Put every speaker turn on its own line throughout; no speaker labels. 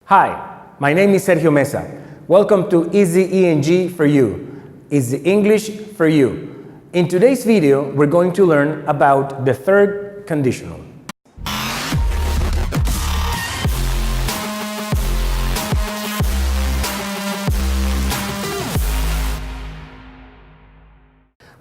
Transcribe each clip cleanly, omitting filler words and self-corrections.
Hi, my name is Sergio Mesa. Welcome to Easy ENG for You. Easy English for you. In today's video, we're going to learn about the third conditional.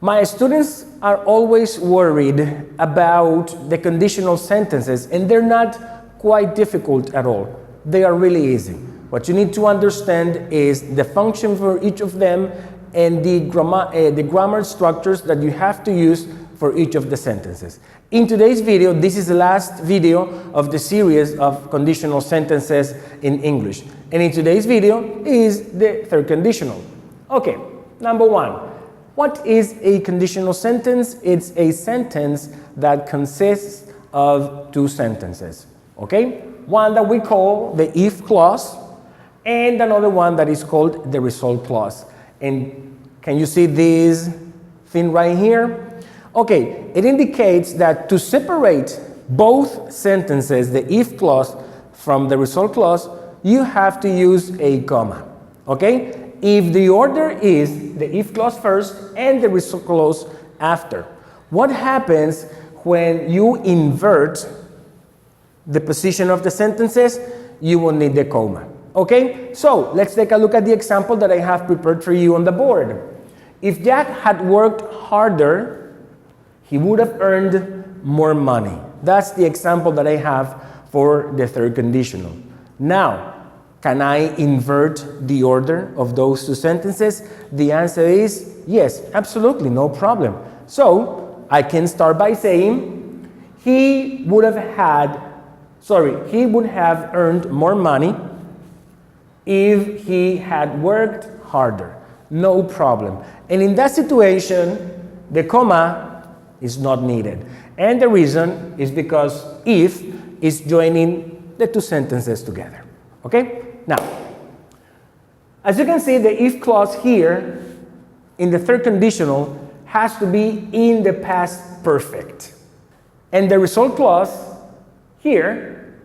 My students are always worried about the conditional sentences, and they're not quite difficult at all. They are really easy. What you need to understand is the function for each of them and the grammar structures that you have to use for each of the sentences. In today's video, this is the last video of the series of conditional sentences in English. And in today's video is the third conditional. Okay, number one. What is a conditional sentence? It's a sentence that consists of two sentences. Okay? One that we call the if clause and another one that is called the result clause. And can you see this thing right here? Okay, it indicates that to separate both sentences, the if clause from the result clause, you have to use a comma. Okay? If the order is the if clause first and the result clause after. What happens when you invert the position of the sentences? You will need the comma. Okay, so let's take a look at the example that I have prepared for you on the board. If Jack had worked harder, he would have earned more money. That's the example that I have for the third conditional. Now, can I invert the order of those two sentences? The answer is yes, absolutely, no problem. So I can start by saying he would have earned more money if he had worked harder. No problem. And in that situation, the comma is not needed. And the reason is because if is joining the two sentences together. Okay? Now, as you can see, the if clause here in the third conditional has to be in the past perfect. And the result clause here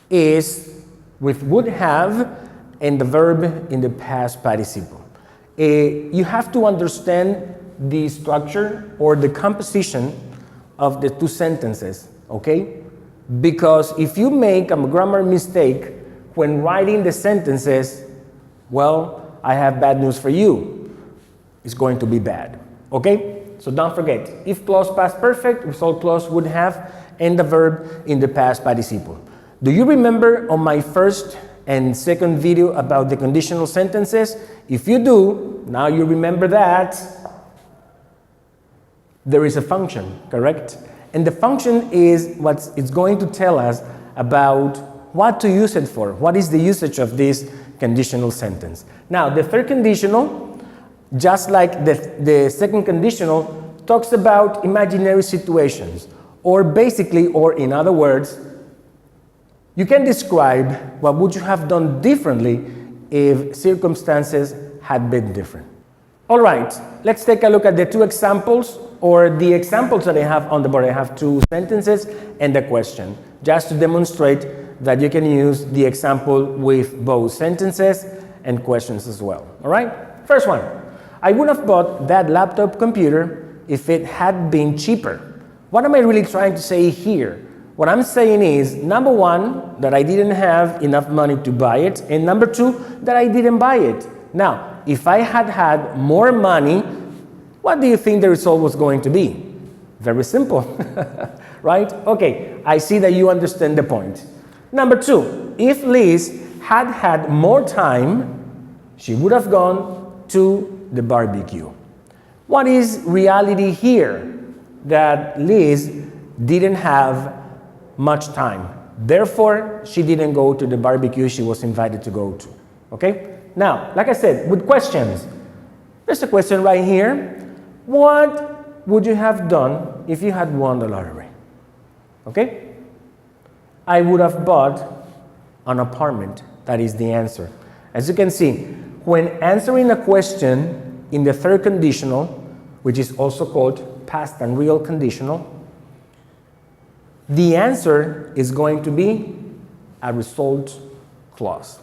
is with would have and the verb in the past participle. You have to understand the structure or the composition of the two sentences, okay? Because if you make a grammar mistake when writing the sentences, well, I have bad news for you. It's going to be bad, okay? So don't forget, if clause past perfect, result clause would have, and the verb in the past participle. Do you remember on my first and second video about the conditional sentences? If you do, now you remember that there is a function, correct? And the function is what it's going to tell us about what to use it for. What is the usage of this conditional sentence? Now, the third conditional, just like the second conditional, talks about imaginary situations, or basically, or in other words, you can describe what would you have done differently if circumstances had been different. All right, let's take a look at the two examples, or the examples that I have on the board. I have two sentences and a question, just to demonstrate that you can use the example with both sentences and questions as well. All right? First one, I would have bought that laptop computer if it had been cheaper. What am I really trying to say here? What I'm saying is, number one, that I didn't have enough money to buy it, and number two, that I didn't buy it. Now, if I had had more money, what do you think the result was going to be? Very simple, right? Okay, I see that you understand the point. Number two, if Liz had had more time, she would have gone to the barbecue. What is reality here? That Liz didn't have much time. Therefore, she didn't go to the barbecue she was invited to go to. Okay? Now, like I said, with questions, there's a question right here. What would you have done if you had won the lottery? Okay? I would have bought an apartment. That is the answer. As you can see, when answering a question in the third conditional, which is also called past and real conditional, the answer is going to be a result clause.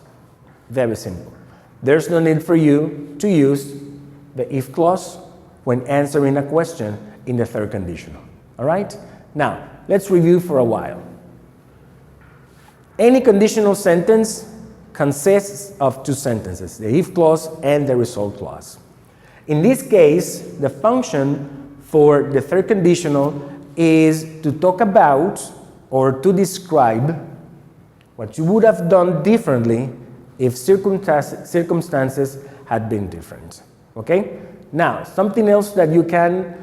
Very simple. There's no need for you to use the if clause when answering a question in the third conditional. All right? Now, let's review for a while. Any conditional sentence consists of two sentences, the if clause and the result clause. In this case, the function for the third conditional is to talk about or to describe what you would have done differently if circumstances had been different. Okay? Now, something else that you can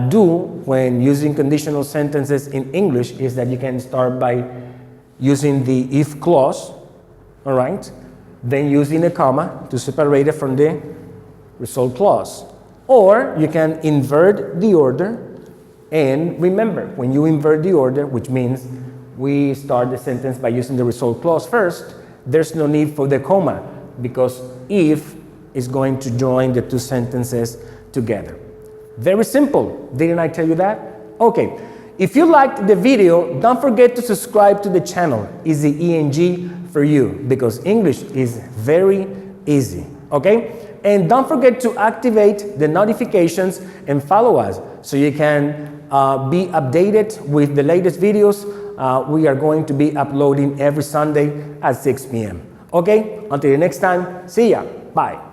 do when using conditional sentences in English is that you can start by using the if clause, all right? Then using a comma to separate it from the result clause. Or you can invert the order. And remember, when you invert the order, which means we start the sentence by using the result clause first, there's no need for the comma because if is going to join the two sentences together. Very simple. Didn't I tell you that? Okay. If you liked the video, don't forget to subscribe to the channel. It's the ENG for you because English is very easy. Okay? And don't forget to activate the notifications and follow us so you can be updated with the latest videos. We are going to be uploading every Sunday at 6 p.m. Okay? Until the next time, see ya. Bye.